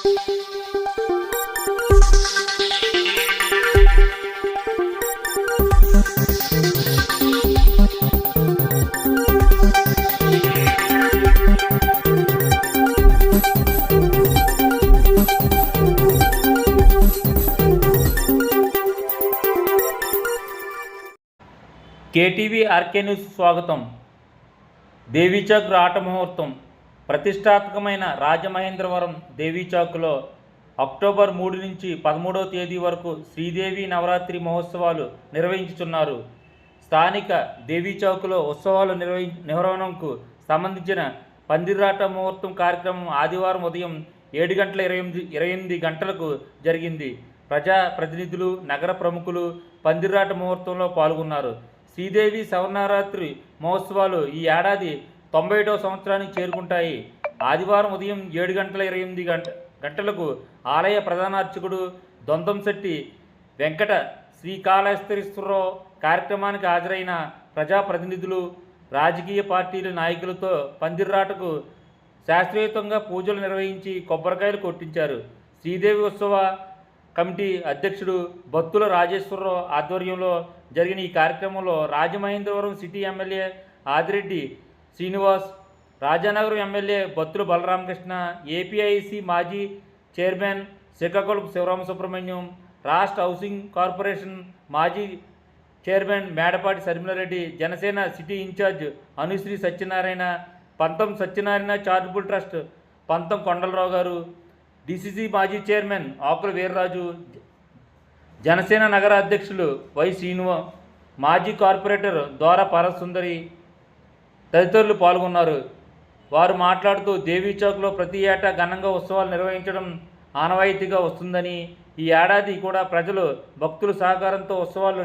KTV RK news స్వాగతం. దేవీచౌక్ ఆట ముహూర్తం. ప్రతిష్టాత్మకమైన రాజమహేంద్రవరం దేవీచౌక్లో అక్టోబర్ 3 నుంచి 13వ తేదీ వరకు శ్రీదేవి నవరాత్రి మహోత్సవాలు నిర్వహించుచున్నారు. స్థానిక దేవీచౌక్లో ఉత్సవాలు నిర్వహణకు సంబంధించిన పందిరాట ముహూర్తం కార్యక్రమం ఆదివారం ఉదయం 7:28 గంటలకు జరిగింది. ప్రజా ప్రతినిధులు, నగర ప్రముఖులు పందిరాట ముహూర్తంలో పాల్గొన్నారు. శ్రీదేవి శరన్నవరాత్రి మహోత్సవాలు ఈ ఏడాది 91వ సంవత్సరానికి చేరుకుంటాయి. ఆదివారం ఉదయం 7:28 గంటలకు ఆలయ ప్రధాన అర్చకుడు దొంతంశెట్టి వెంకట శ్రీకాళహస్తీశ్వరరావు కార్యక్రమానికి హాజరైన ప్రజాప్రతినిధులు, రాజకీయ పార్టీల నాయకులతో పందిరాటకు శాస్త్రీయంగా పూజలు నిర్వహించి కొబ్బరికాయలు కొట్టించారు. శ్రీదేవి ఉత్సవ కమిటీ అధ్యక్షుడు బత్తుల రాజేశ్వరరావు ఆధ్వర్యంలో జరిగిన ఈ కార్యక్రమంలో Rajamahendravaram city MLA Adireddy Srinivas, Rajanagaram MLA Battula Balaramakrishna, APIC మాజీ చైర్మన్ శ్రీకాకుళం శివరామసుబ్రహ్మణ్యం, రాష్ట్ర హౌసింగ్ కార్పొరేషన్ మాజీ chairman Medapati Sharmilareddy, Janasena city incharge Anusri Satyanarayana, Pantham Satyanarayana charitable trust పంతం కొండలరావు గారు, డిసిసి మాజీ చైర్మన్ ఆకుల వీర్రాజు, జనసేన నగర అధ్యక్షులు వై శ్రీనువ, మాజీ కార్పొరేటర్ దోర పరసుందరి తదితరులు పాల్గొన్నారు. వారు మాట్లాడుతూ దేవీచౌక్లో ప్రతి ఏటా ఘనంగా ఉత్సవాలు నిర్వహించడం ఆనవాయితీగా వస్తుందని, ఈ ఏడాది కూడా ప్రజలు భక్తుల సహకారంతో ఉత్సవాలు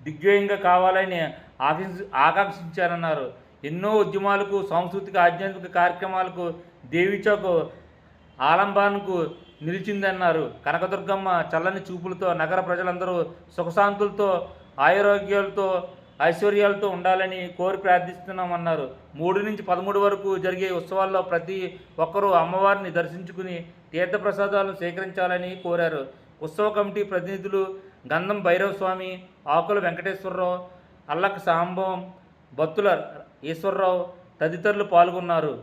దిగ్విజయంగా కావాలని ఆకాంక్షించారన్నారు. ఎన్నో ఉద్యమాలకు, సాంస్కృతిక ఆధ్యాత్మిక కార్యక్రమాలకు దేవీచౌక్ ఆలంబనకు నిలిచిందన్నారు. కనకదుర్గమ్మ చల్లని చూపులతో నగర ప్రజలందరూ సుఖశాంతులతో, ఆరోగ్యాలతో, ఐశ్వర్యాలతో ఉండాలని కోరి ప్రార్థిస్తున్నామన్నారు. 3 నుంచి 13 వరకు జరిగే ఉత్సవాల్లో ప్రతి ఒక్కరూ అమ్మవారిని దర్శించుకుని తీర్థప్రసాదాలను సేకరించాలని కోరారు. ఉత్సవ కమిటీ ప్రతినిధులు గంధం భైరవస్వామి, ఆకుల వెంకటేశ్వరరావు, అల్లక సాంబం, బత్తుల ఈశ్వరరావు తదితరులు పాల్గొన్నారు.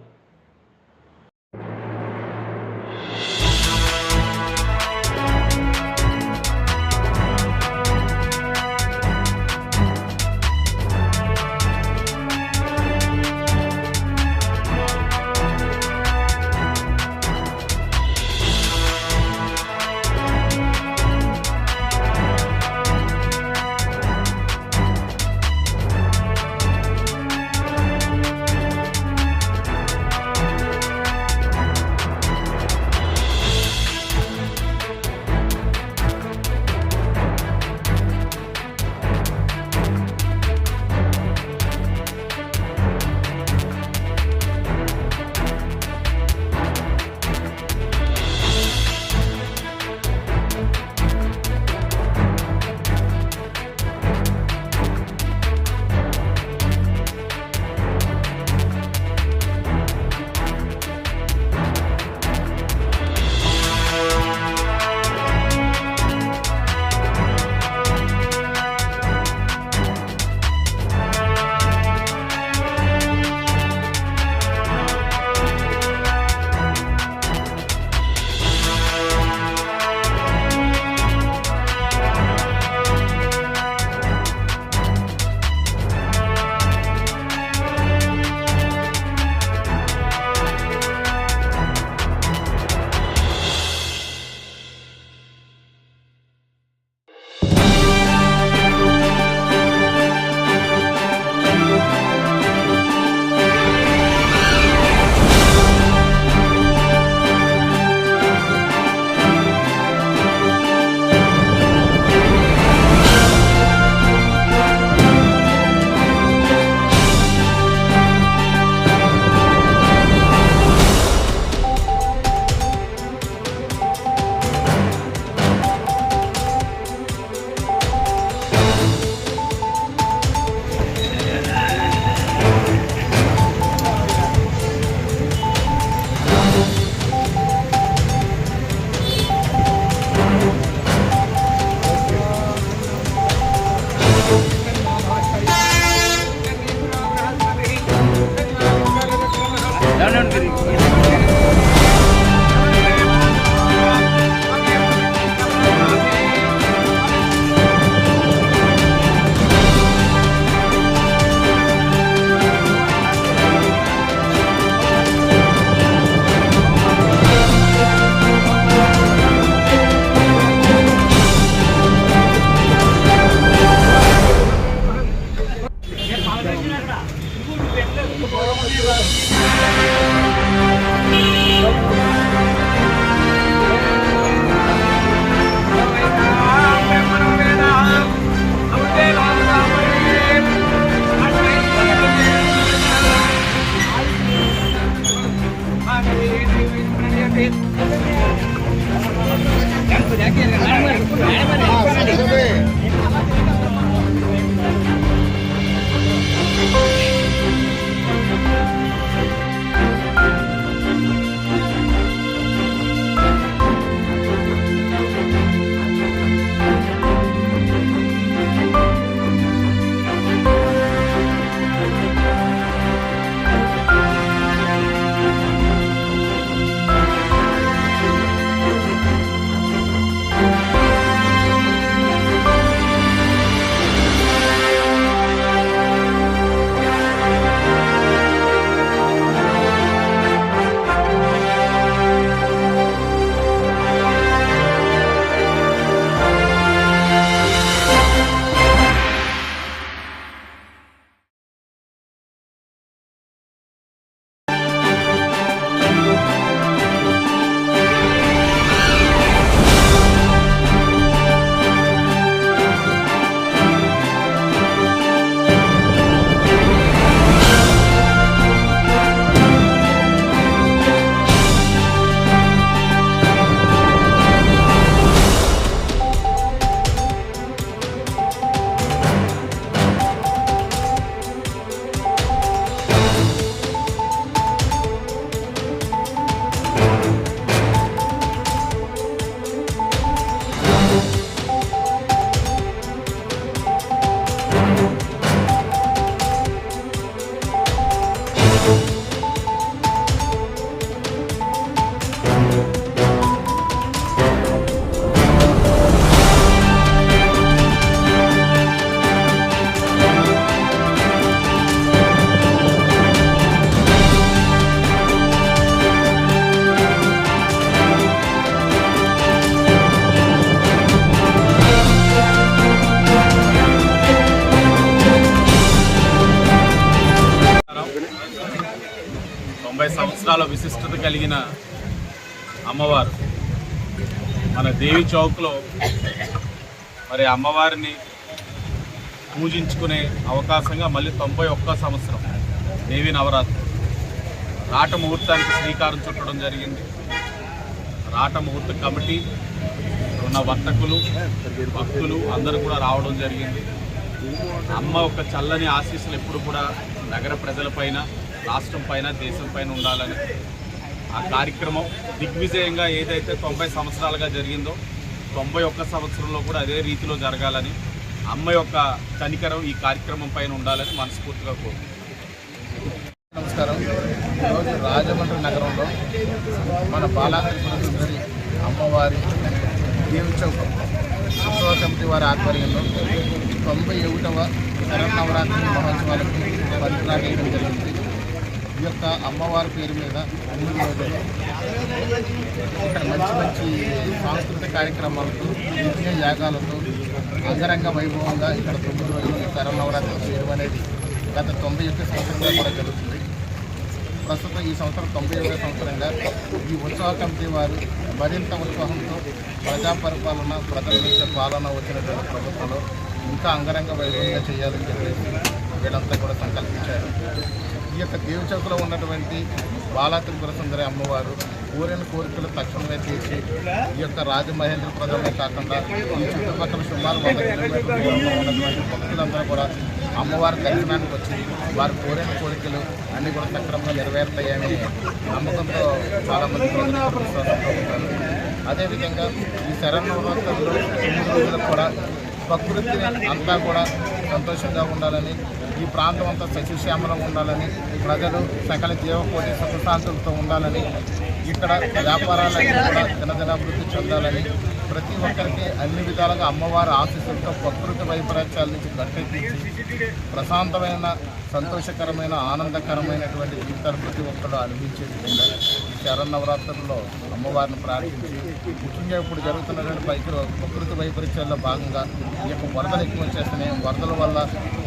సంవత్సరాల విశిష్టత కలిగిన అమ్మవారు మన దేవి చౌక్లో మరి అమ్మవారిని పూజించుకునే అవకాశంగా మళ్ళీ 91 సంవత్సరం దేవి నవరాత్రి రాట ముహూర్తానికి శ్రీకారం చుట్టడం జరిగింది. రాట ముహూర్త కమిటీ ఉన్న వర్తకులు భక్తులు అందరూ కూడా రావడం జరిగింది. అమ్మ ఒక చల్లని ఆశీస్సులు ఎప్పుడు కూడా నగర ప్రజలపైన, రాష్ట్రం పైన, దేశం పైన ఉండాలని ఆ కార్యక్రమం దిగ్విజయంగా ఏదైతే 90 సంవత్సరాలుగా జరిగిందో 91 సంవత్సరంలో కూడా అదే రీతిలో జరగాలని, అమ్మ యొక్క కనికరం ఈ కార్యక్రమం పైన ఉండాలని మనస్ఫూర్తిగా కోరుకుంటున్నాను. నమస్కారం. ఈరోజు రాజమండ్రి నగరంలో మన బాలాత్రిపుర అమ్మవారి దేవి చౌక ఉత్సవ కమిటీ వారి ఆధ్వర్యంలో 91వ శరన్నవరాత్రి మహోత్సవాలకు పంచనాలు వేయడం జరిగింది. ఈ యొక్క అమ్మవారి పేరు మీద 3 రోజులు ఇక్కడ మంచి మంచి సాంస్కృతిక కార్యక్రమాలతో, యజ్ఞ యాగాలతో అంగరంగ వైభవంగా ఇక్కడ 9 రోజులు శరన్నవరాత్రి చేయడం అనేది గత 91 సంవత్సరంగా కూడా జరుగుతుంది. ప్రస్తుతం ఈ సంవత్సరం 91వ సంవత్సరంగా ఈ ఉత్సవ కమిటీ వారు మరింత ఉత్సాహంతో ప్రజా పరిపాలన, ప్రజల నుంచి పాలన వచ్చినటువంటి ప్రభుత్వంలో ఇంకా అంగరంగ వైభవంగా చేయాలని చెప్పేసి వీళ్ళంతా కూడా సంకల్పించారు. ఈ యొక్క దేవి చౌకలో ఉన్నటువంటి బాలాత్రిపుర సుందరి అమ్మవారు కోరిన కోరికలు తక్షణమే తీర్చి ఈ యొక్క రాజమహేంద్రపురమే కాకుండా ఈ చుట్టుపక్కల సుమారు 100 కిలోమీటర్ల దూరంలో ఉన్నటువంటి భక్తులందరూ కూడా అమ్మవారి దర్శనానికి వచ్చి వారి కోరిన కోరికలు అన్నీ కూడా సక్రమంగా నెరవేరుతాయని నమ్మకంతో చాలామంది ప్రజలు విశ్వాసంతో ఉంటారు. అదేవిధంగా ఈ శరన్నవరాత్రులు 9 రోజులకు కూడా ప్రకృతిని అంతా కూడా సంతోషంగా ఉండాలని, ఈ ప్రాంతం అంతా సస్యశ్యామలంగా ఉండాలని, ప్రజలు సకల జీవకోటి సుఖశాంతులతో ఉండాలని, ఇక్కడ వ్యాపారాలన్నీ కూడా దినదినాభివృద్ధి చెందాలని, ప్రతి ఒక్కరికి అన్ని విధాలుగా అమ్మవారి ఆశీస్సులతో ప్రకృతి వైపరీత్యాల నుంచి గట్టెక్కించి ప్రశాంతమైన, సంతోషకరమైన, ఆనందకరమైనటువంటి జీవితాలు ప్రతి ఒక్కరు అనుభవించే విధంగా ఈ శరన్నవరాత్రుల్లో అమ్మవారిని ప్రార్థించి, ముఖ్యంగా ఇప్పుడు జరుగుతున్నటువంటి ప్రకృతి వైపరీత్యాల్లో భాగంగా ఈ యొక్క వరదలు ఎక్కువ వచ్చేస్తున్నాయి. వరదల వల్ల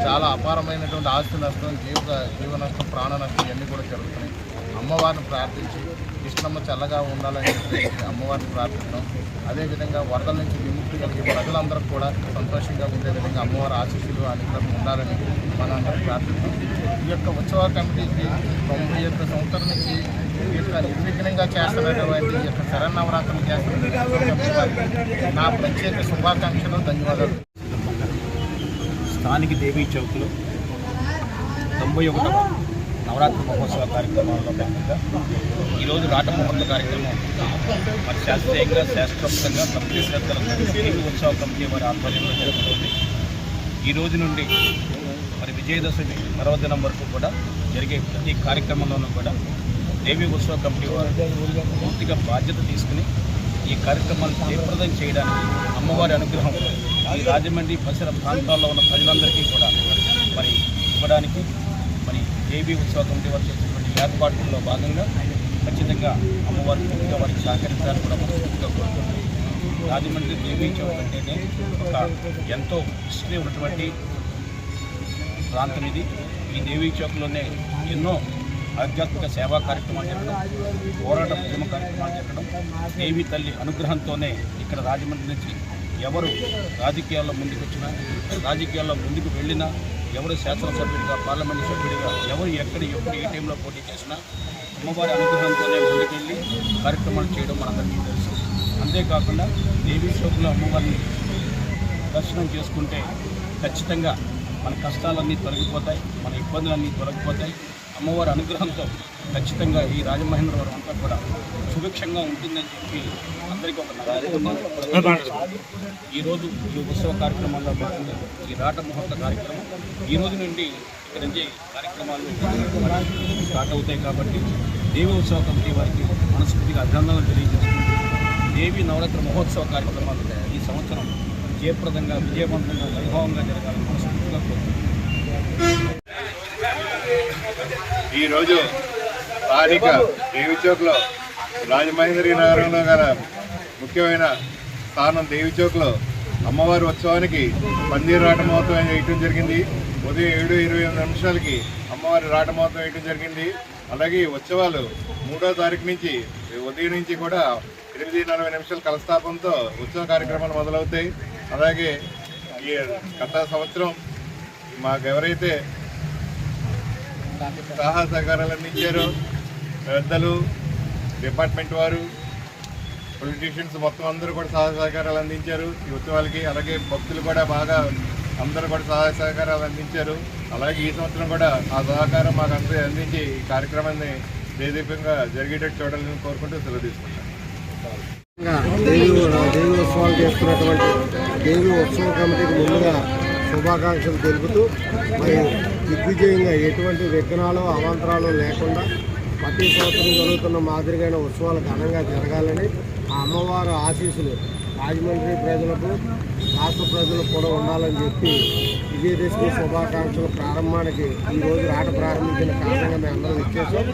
చాలా అపారమైనటువంటి ఆస్తి నష్టం, జీవ నష్టం, ప్రాణ నష్టం ఇవన్నీ కూడా జరుగుతున్నాయి. అమ్మవారిని ప్రార్థించి కృష్ణమ్మ చల్లగా ఉండాలని చెప్పి అమ్మవారిని ప్రార్థిస్తాం. అదేవిధంగా వరదల నుంచి విముక్తి కలిగి ప్రజలందరూ కూడా సంతోషంగా ఉండే విధంగా అమ్మవారి ఆశీస్సులు అనుగ్రహం ఉండాలని మనందరం ప్రార్థిస్తాం. ఈ యొక్క ఉత్సవ కమిటీకి 91 సంవత్సరం నుంచి ఈ యొక్క నిర్విఘ్నంగా చేస్తున్నటువంటి ఈ యొక్క శరన్నవరాత్రులు చేస్తున్నటువంటి వారికి నా ప్రత్యేక శుభాకాంక్షలు, ధన్యవాదాలు. స్థానిక దేవీ చౌక్లో 91వ నవరాత్రి మహోత్సవ కార్యక్రమాల్లో భాగంగా ఈరోజు రాట ముహూర్త కార్యక్రమం మరి శాస్త్రీయంగా శాస్త్రోక్తంగా భక్తి శ్రద్ధలతో దేవీ ఉత్సవ కమిటీ వారి ఆధ్వర్యంలో జరుగుతుంది. ఈ రోజు నుండి మరి విజయదశమి పర్వదినం వరకు కూడా జరిగే ప్రతి కార్యక్రమంలోనూ కూడా దేవీ ఉత్సవ కమిటీ వారు పూర్తిగా బాధ్యత తీసుకుని ఈ కార్యక్రమాన్ని జయప్రదం చేయడానికి అమ్మవారి అనుగ్రహం ఈ రాజమండ్రి పరిసర ప్రాంతాల్లో ఉన్న ప్రజలందరికీ కూడా మరి ఇవ్వడానికి మరి దేవీ ఉత్సవ కమిటీ వారు చేసినటువంటి ఏర్పాట్లలో భాగంగా ఖచ్చితంగా అమ్మవారి పూర్తిగా వారికి సహకరించాలని కూడా మనస్ఫూర్తిగా కోరుకుంటున్నాం. రాజమండ్రి దేవీ చౌక్ అంటేనే ఒక ఎంతో హిస్టరీ ఉన్నటువంటి ప్రాంతం ఇది. ఈ దేవీ చౌక్లోనే ఎన్నో ఆధ్యాత్మిక సేవా కార్యక్రమాలు జరగడం, పోరాట ఉద్యమ కార్యక్రమాలు జరగడం, దేవి తల్లి అనుగ్రహంతోనే ఇక్కడ రాజమండ్రి నుంచి ఎవరు రాజకీయాల్లో ముందుకు వచ్చినా, రాజకీయాల్లో ముందుకు వెళ్ళినా, ఎవరు శాసనసభ్యుడిగా, పార్లమెంటు సభ్యుడిగా, ఎవరు ఎప్పుడు ఏ టైంలో పోటీ చేసినా అమ్మవారి అనుగ్రహంతోనే ముందుకెళ్ళి కార్యక్రమాలు చేయడం మనందరికీ తెలుసు. అంతేకాకుండా దేవీ చౌక్లో అమ్మవారిని దర్శనం చేసుకుంటే ఖచ్చితంగా మన కష్టాలన్నీ తొలగిపోతాయి, మన ఇబ్బందులన్నీ తొలగిపోతాయి. అమ్మవారి అనుగ్రహంతో ఖచ్చితంగా ఈ రాజమహేంద్రవరం అంతా కూడా సుభిక్షంగా ఉంటుందని చెప్పి అందరికీ ఒక నమ్మకం. ఈరోజు ఈ ఉత్సవ కార్యక్రమాల్లో భాగంగా ఈ రాట ముహూర్త కార్యక్రమం ఈ రోజు నుండి ఇక్కడ నుంచి కార్యక్రమాలు స్టార్ట్ అవుతాయి. కాబట్టి దేవి ఉత్సవ కమిటీ వారికి మనస్ఫూర్తిగా అభినందనలు తెలియజేస్తుంది. దేవి నవరాత్రి మహోత్సవ కార్యక్రమాలు ఈ సంవత్సరం జయప్రదంగా, విజయవంతంగా, వైభవంగా జరగాలని మనస్ఫూర్తిగా కోరుకుంటున్నాను. ఈరోజు స్థానిక దేవి చౌక్లో రాజమహేంద్రి నగరంలో గల ముఖ్యమైన స్థానం దేవి చౌక్లో అమ్మవారి ఉత్సవానికి పందిరి రాట మహోత్సవం వేయటం జరిగింది. ఉదయం 7:28 అమ్మవారి రాట మహోత్సవం వేయటం జరిగింది. అలాగే ఉత్సవాలు 3వ తారీఖు నుంచి ఉదయం నుంచి కూడా 8:40 కలస్థాపనతో ఉత్సవ కార్యక్రమాలు మొదలవుతాయి. అలాగే ఈ గత సంవత్సరం మాకు ఎవరైతే సహాయ సహకారాలు అందించారు, పెద్దలు, డిపార్ట్మెంట్ వారు, పొలిటీషియన్స్ మొత్తం అందరూ కూడా సహాయ సహకారాలు అందించారు ఈ ఉత్సవాలకి. అలాగే భక్తులు కూడా బాగా అందరూ కూడా సహాయ సహకారాలు అందించారు. అలాగే ఈ సంవత్సరం కూడా ఆ సహకారం మాకు అందరూ అందించి ఈ కార్యక్రమాన్ని దేదీపంగా జరిగేటట్టు చూడాలని కోరుకుంటూ సెలవు తీసుకుంటాను. దేవి ఉత్సవాలు చేస్తున్నటువంటి దేవి ఉత్సవ కమిటీకి ముందుగా శుభాకాంక్షలు తెలుపుతూ మరి దిగ్విజయంగా ఎటువంటి విఘ్నాలు అవాంతరాలు లేకుండా ప్రతి సంవత్సరం జరుగుతున్న మాదిరిగానే ఉత్సవాలు ఘనంగా జరగాలని ఆ అమ్మవారి ఆశీస్సులు రాజమండ్రి ప్రజలకు, రాష్ట్ర ప్రజలకు కూడా ఉండాలని చెప్పి విజయదశమి శుభాకాంక్షల ప్రారంభానికి ఈరోజు రాట ప్రారంభించిన కారణంగా మేము అందరం ఇచ్చేసాం.